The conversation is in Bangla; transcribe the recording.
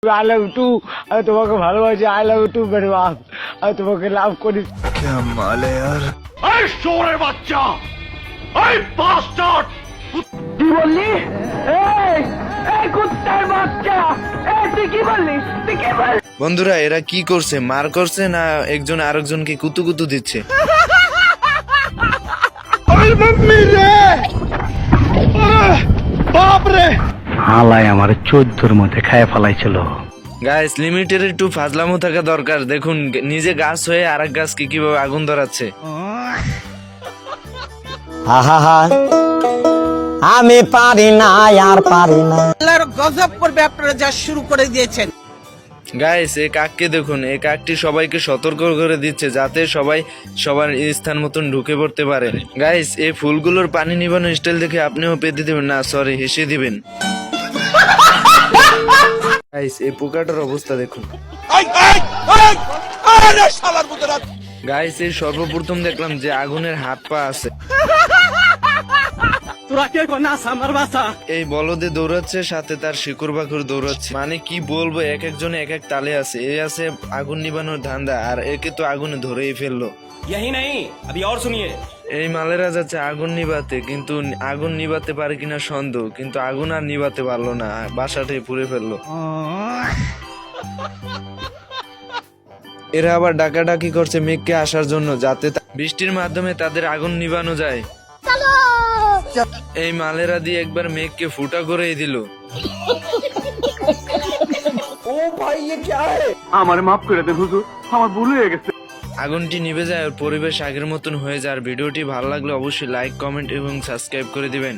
আই লাভ টু, আমি তোমাকে ভালোবাসি। আই লাভ টু মেরে বাপ, আমি তোমাকে লাভ করি। এই শোরে বাচ্চা, এই বাস্টার্ড! কি বললি? এই এই কুত্তার বাচ্চা, এই তুই কি বললি? তুই কি বললি? বন্ধুরা এরা কি করছে, মার করছে না একজন আরেকজনকে কুতু কুতু দিচ্ছে? হালাই আমার 14-র মধ্যে খায় ফেলাইছিল। গাইস লিমিটের একটু ফাজলামো থাকা দরকার। দেখুন নিজে গাছ হয়ে আরেক গাছকে কিভাবে আগুন ধরাচ্ছে। আমি পারি না, আর পারি না। আল্লাহর গজব করবে, আপনারা যা শুরু করে দিয়েছেন। গাইস এই কাককে দেখুন, এই কাকটি সবাইকে সতর্ক করে দিচ্ছে যাতে সবাই সবার স্থান মতন ঢুকে পড়তে পারে। গাইস এই ফুলগুলোর পানি নিবানোর স্টাইল দেখে আপনিও পেতে দিবেন না, সরি হেসে দিবেন। গাইস এই পোকাটার অবস্থা দেখুন। গাইস এই সর্বপ্রথম দেখলাম যে আগুনের হাত পা আছে। এই বলদে দৌড়াচ্ছে, সাথে তার শিকড় বাকড় দৌড়াচ্ছে। মানে কি বলবো, এক একজনে এক এক তালে আছে। এই আছে আগুন নিবানোর ধান্দা, আর একে তো আগুনে ধরেই ফেললো। यही नहीं, अभी और सुनिए। এই মালেরা যাচ্ছে আগুন নিবাতে, কিন্তু আগুন নিবাতে পারে কিনা সন্দেহ, কিন্তু আগুন আর নিবাতে পারলো না, বাসাটাই পুড়ে ফেললো। এরা আবার ডাকাডাকি করছে মেঘকে আসার জন্য, যাতে বৃষ্টির মাধ্যমে তাদের আগুন নিবানো যায়। এই মালেরা দিয়ে একবার মেঘকে ফুটা করেই দিল। আমার মাফ করে দেন হুজুর, আমার ভুল হয়ে গেছে। আগুনটি নিভে যায় আর পরিবেশ আগের মতন হয়ে যায়। আর ভিডিওটি ভালো লাগলে অবশ্যই লাইক, কমেন্ট এবং সাবস্ক্রাইব করে দিবেন।